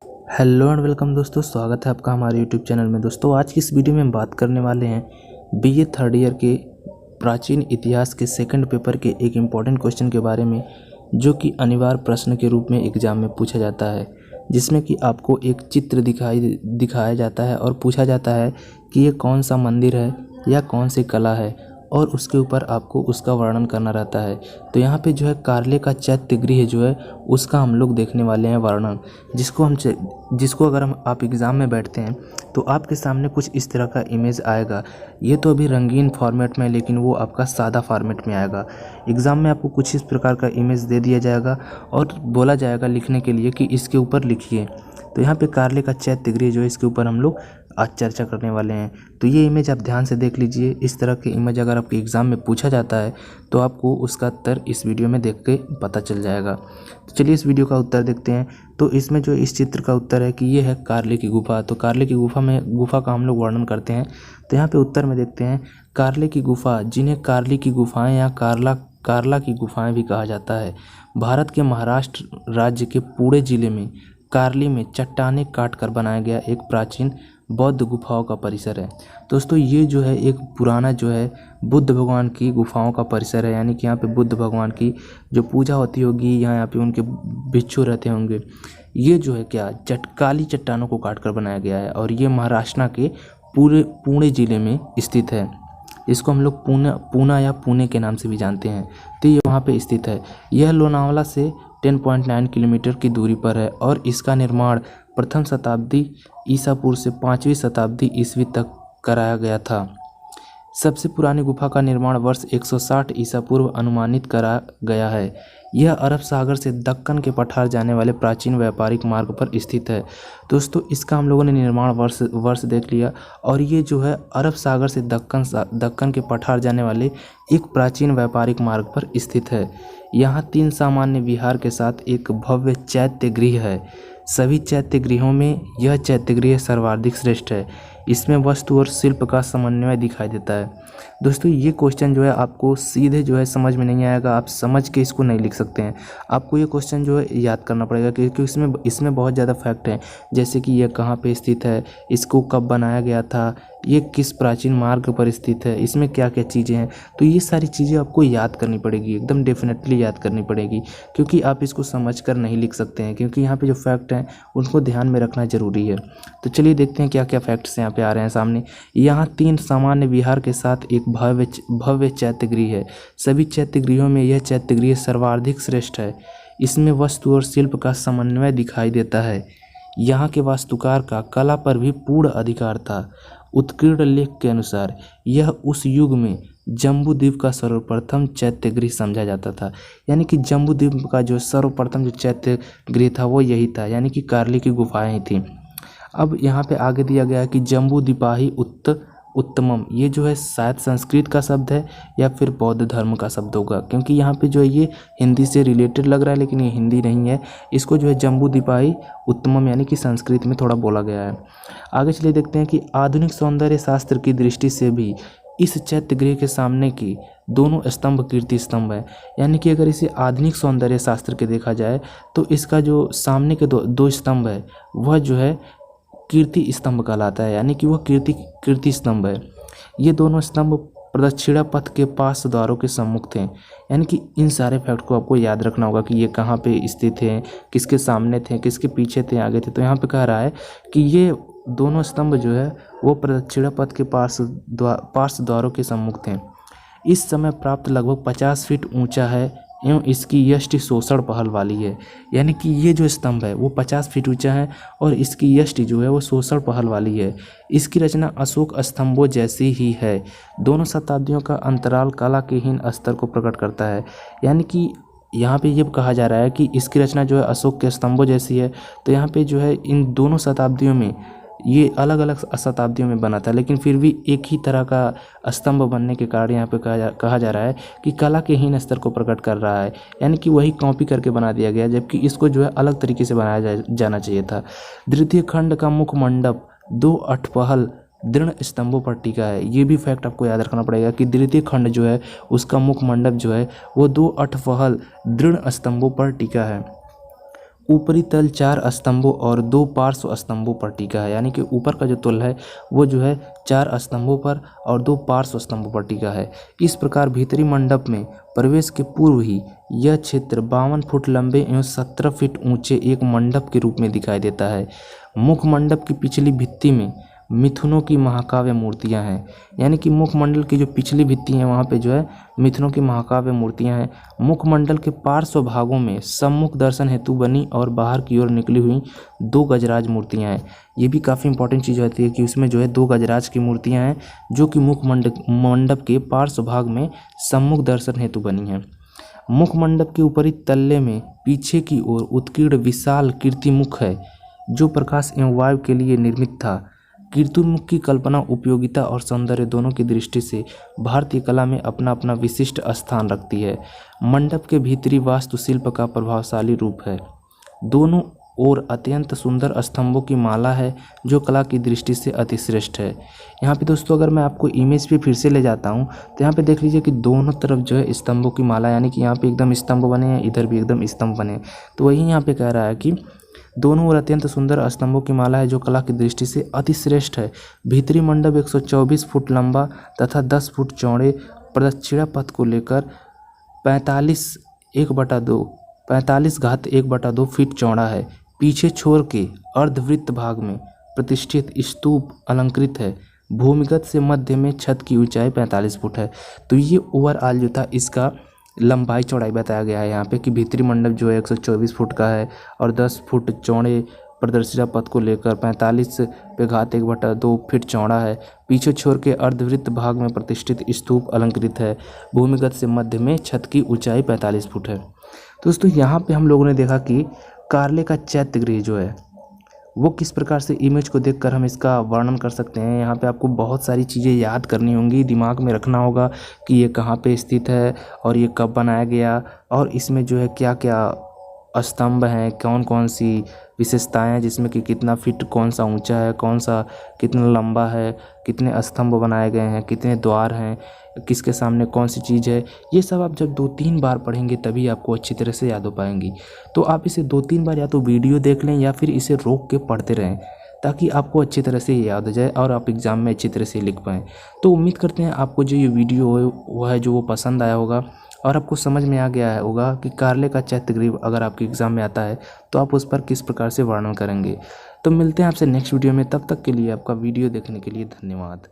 Hello and welcome दोस्तों, स्वागत है आपका हमारे यूट्यूब चैनल में। दोस्तों आज की इस वीडियो में हम बात करने वाले हैं बीए थर्ड ईयर के प्राचीन इतिहास के सेकंड पेपर के एक इम्पॉर्टेंट क्वेश्चन के बारे में, जो कि अनिवार्य प्रश्न के रूप में एग्जाम में पूछा जाता है, जिसमें कि आपको एक चित्र दिखाया जाता है और पूछा जाता है कि ये कौन सा मंदिर है या कौन सी कला है, और उसके ऊपर आपको उसका वर्णन करना रहता है। तो यहाँ पे जो है कार्ले का चैत्यगृह जो है उसका हम लोग देखने वाले हैं वर्णन, जिसको अगर आप एग्ज़ाम में बैठते हैं तो आपके सामने कुछ इस तरह का इमेज आएगा। ये तो अभी रंगीन फॉर्मेट में है, लेकिन वो आपका सादा फॉर्मेट में आएगा। एग्ज़ाम में आपको कुछ इस प्रकार का इमेज दे दिया जाएगा और बोला जाएगा लिखने के लिए कि इसके ऊपर लिखिए। तो यहाँ पे कार्ले का चैत्यगृह जो है इसके ऊपर हम लोग आज चर्चा करने वाले हैं। तो ये इमेज आप ध्यान से देख लीजिए। इस तरह के इमेज अगर आपके एग्ज़ाम में पूछा जाता है तो आपको उसका उत्तर इस वीडियो में देख के पता चल जाएगा। तो चलिए इस वीडियो का उत्तर देखते हैं। तो इसमें जो इस चित्र का उत्तर है कि ये है कार्ले की गुफा। तो कार्ले की गुफा का हम लोग वर्णन करते हैं। तो यहाँ पे उत्तर में देखते हैं कार्ले की गुफा, जिन्हें कार्ली की गुफाएँ या कार्ला की गुफाएँ भी कहा जाता है, भारत के महाराष्ट्र राज्य के पुणे जिले में कार्ली में चट्टानें काट कर बनाया गया एक प्राचीन बौद्ध गुफाओं का परिसर है। दोस्तों ये जो है एक पुराना जो है बुद्ध भगवान की गुफाओं का परिसर है, यानी कि यहाँ पे बुद्ध भगवान की जो पूजा होती होगी, यहाँ पे उनके भिक्षु रहते होंगे। ये जो है क्या काली चट्टानों को काट कर बनाया गया है, और ये महाराष्ट्र के पुणे जिले में स्थित है। इसको हम लोग पूना या पुणे के नाम से भी जानते हैं। तो ये वहाँ पे स्थित है। यह लोनावाला से 10.9 किलोमीटर की दूरी पर है, और इसका निर्माण प्रथम शताब्दी ईसा पूर्व से 5वीं शताब्दी ईस्वी तक कराया गया था। सबसे पुरानी गुफा का निर्माण वर्ष 160 ईसा पूर्व अनुमानित करा गया है। यह अरब सागर से दक्कन के पठार जाने वाले प्राचीन व्यापारिक मार्ग पर स्थित है। दोस्तों इसका हम लोगों ने निर्माण वर्ष देख लिया, और ये जो है अरब सागर से दक्कन के पठार जाने वाले एक प्राचीन व्यापारिक मार्ग पर स्थित है। यहाँ 3 सामान्य विहार के साथ एक भव्य चैत्यगृह है। सभी चैत्यगृहों में यह चैत्यगृह सर्वाधिक श्रेष्ठ है। इसमें वस्तु और शिल्प का समन्वय दिखाई देता है। दोस्तों ये क्वेश्चन जो है आपको सीधे जो है समझ में नहीं आएगा, आप समझ के इसको नहीं लिख सकते हैं। आपको ये क्वेश्चन जो है याद करना पड़ेगा, क्योंकि इसमें बहुत ज़्यादा फैक्ट हैं, जैसे कि यह कहाँ पे स्थित है, इसको कब बनाया गया था, ये किस प्राचीन मार्ग पर स्थित है, इसमें क्या क्या चीज़ें हैं। तो ये सारी चीज़ें आपको याद करनी पड़ेगी, एकदम डेफिनेटली याद करनी पड़ेगी, क्योंकि आप इसको समझ कर नहीं लिख सकते हैं, क्योंकि यहाँ पे जो फैक्ट हैं उनको ध्यान में रखना ज़रूरी है। तो चलिए देखते हैं क्या क्या फैक्ट्स यहाँ पे आ रहे हैं सामने। यहाँ 3 सामान्य विहार के साथ एक भव्य चैत्यगृह है। सभी चैत्यगृहों में यह चैत्यगृह सर्वाधिक श्रेष्ठ है। इसमें वस्तु और शिल्प का समन्वय दिखाई देता है। यहाँ के वास्तुकार का कला पर भी पूर्ण अधिकार था। उत्कीर्ण लेख के अनुसार यह उस युग में जम्बू द्वीप का सर्वप्रथम चैत्यगृह समझा जाता था। यानी कि जम्बू द्वीप का जो सर्वप्रथम जो चैत्यगृह था वो यही था, यानी कि कार्ली की गुफाएं थी। अब यहाँ पे आगे दिया गया है कि जम्बू द्वीपाही उत्तमम, ये जो है शायद संस्कृत का शब्द है या फिर बौद्ध धर्म का शब्द होगा, क्योंकि यहाँ पे जो है ये हिंदी से रिलेटेड लग रहा है, लेकिन ये हिंदी नहीं है। इसको जो है जम्बू द्वीपाही उत्तमम यानी कि संस्कृत में थोड़ा बोला गया है। आगे चलिए देखते हैं कि आधुनिक सौंदर्य शास्त्र की दृष्टि से भी इस चैत्यगृह के सामने की दोनों स्तंभ कीर्ति स्तंभ है। यानी कि अगर इसे आधुनिक सौंदर्य शास्त्र के देखा जाए तो इसका जो सामने के दो स्तंभ है वह जो है कीर्ति स्तंभ कहलाता है, यानी कि वह कीर्ति स्तंभ है। ये दोनों स्तंभ प्रदक्षिणा पथ के पास द्वारों के सम्मुख थे। यानी कि इन सारे फैक्ट को आपको याद रखना होगा कि ये कहाँ पे स्थित हैं, किसके सामने थे, किसके पीछे थे, आगे थे। तो यहाँ पे कह रहा है कि ये दोनों स्तंभ जो है वो प्रदक्षिणा पथ के पार्श्व द्वारों के सम्मुख थे। इस समय प्राप्त लगभग 50 फीट ऊंचा है एवं इसकी यष्टि शोषण पहल वाली है। यानी कि ये जो स्तंभ है वो 50 फीट ऊंचा है और इसकी यष्टि जो है वो शोषण पहल वाली है। इसकी रचना अशोक स्तंभों जैसी ही है। दोनों शताब्दियों का अंतराल कला के हीन स्तर को प्रकट करता है। यानी कि यहाँ पे ये कहा जा रहा है कि इसकी रचना जो है अशोक के स्तंभों जैसी है। तो यहाँ पे जो है इन दोनों शताब्दियों में ये अलग अलग शताब्दियों में बना था, लेकिन फिर भी एक ही तरह का स्तंभ बनने के कारण यहाँ पे कहा जा रहा है कि कला के हीन स्तर को प्रकट कर रहा है। यानी कि वही कॉपी करके बना दिया गया, जबकि इसको जो है अलग तरीके से बनाया जाना चाहिए था। द्वितीय खंड का मुख मंडप 2 अठपहल दृढ़ स्तंभों पर टिका है। ये भी फैक्ट आपको याद रखना पड़ेगा कि द्वितीय खंड जो है उसका मुख मंडप जो है वो 2 अठपहल दृढ़ स्तंभों पर टिका है। ऊपरी तल 4 स्तंभों और 2 पार्श्व स्तंभों पर टिका है। यानी कि ऊपर का जो तल है वो जो है 4 स्तंभों पर और 2 पार्श्व स्तंभों पर टिका है। इस प्रकार भीतरी मंडप में प्रवेश के पूर्व ही यह क्षेत्र 52 फुट लंबे एवं 17 फीट ऊंचे एक मंडप के रूप में दिखाई देता है। मुख्य मंडप की पिछली भित्ति में मिथुनों की महाकाव्य मूर्तियां हैं। यानी कि मुख्य मंडल की जो पिछली भित्ति है वहाँ पे जो है मिथुनों की महाकाव्य मूर्तियां हैं। मुख्य मंडल के पार्श्व भागों में सम्मुख दर्शन हेतु बनी और बाहर की ओर निकली हुई 2 गजराज मूर्तियां हैं। ये भी काफ़ी इंपॉर्टेंट चीज़ होती है कि उसमें जो है 2 गजराज की मूर्तियां हैं जो कि मुख्य मंडप के पार्श्व भाग में सम्मुख दर्शन हेतु बनी हैं। मुख्य मंडप के ऊपरी तल्ले में पीछे की ओर उत्कीर्ण विशाल कीर्तिमुख है जो प्रकाश एवं वायु के लिए निर्मित था। कीर्तिमुख की कल्पना उपयोगिता और सौंदर्य दोनों की दृष्टि से भारतीय कला में अपना अपना विशिष्ट स्थान रखती है। मंडप के भीतरी वास्तुशिल्प का प्रभावशाली रूप है। दोनों ओर अत्यंत सुंदर स्तंभों की माला है जो कला की दृष्टि से अति श्रेष्ठ है। यहाँ पे दोस्तों अगर मैं आपको इमेज पे फिर से ले जाता हूँ तो यहाँ पे देख लीजिए कि दोनों तरफ जो है स्तंभों की माला, यानी कि यहाँ पे एकदम स्तंभ बने हैं, इधर भी एकदम स्तंभ बने। तो वही यहाँ पे कह रहा है कि दोनों ओर अत्यंत सुंदर स्तंभों की माला है जो कला की दृष्टि से अति श्रेष्ठ है। भीतरी मंडप 124 फुट लंबा तथा 10 फुट चौड़े प्रदक्षिणा पथ को लेकर 45/1/2 फीट चौड़ा है। पीछे छोर के अर्धवृत्त भाग में प्रतिष्ठित स्तूप अलंकृत है। भूमिगत से मध्य में छत की ऊंचाई 45 फुट है। तो ये ओवरऑल जो था इसका लंबाई चौड़ाई बताया गया है यहाँ पे कि भीतरी मंडप जो है 124 फुट का है और 10 फुट चौड़े प्रदर्शिका पथ को लेकर 45/1/2 फीट चौड़ा है। पीछे छोर के अर्धवृत्त भाग में प्रतिष्ठित स्तूप अलंकृत है। भूमिगत से मध्य में छत की ऊंचाई 45 फुट है। दोस्तों यहाँ पे हम लोगों ने देखा कि कार्ले का चैत्य गृह जो है वो किस प्रकार से इमेज को देखकर हम इसका वर्णन कर सकते हैं। यहाँ पे आपको बहुत सारी चीज़ें याद करनी होंगी, दिमाग में रखना होगा कि ये कहाँ पे स्थित है और ये कब बनाया गया और इसमें जो है क्या क्या स्तंभ हैं, कौन कौन सी विशेषताएं हैं, जिसमें कि कितना फीट कौन सा ऊंचा है, कौन सा कितना लंबा है, कितने स्तंभ बनाए गए हैं, कितने द्वार हैं, किसके सामने कौन सी चीज़ है। ये सब आप जब 2-3 बार पढ़ेंगे तभी आपको अच्छी तरह से याद हो पाएंगी। तो आप इसे 2-3 बार या तो वीडियो देख लें या फिर इसे रोक के पढ़ते रहें ताकि आपको अच्छी तरह से याद हो जाए और आप एग्ज़ाम में अच्छी तरह से लिख पाएँ। तो उम्मीद करते हैं आपको जो ये वीडियो है वो है जो वो पसंद आया होगा और आपको समझ में आ गया होगा कि कार्ले का चैत्य गृह अगर आपके एग्ज़ाम में आता है तो आप उस पर किस प्रकार से वर्णन करेंगे। तो मिलते हैं आपसे नेक्स्ट वीडियो में, तब तक के लिए आपका वीडियो देखने के लिए धन्यवाद।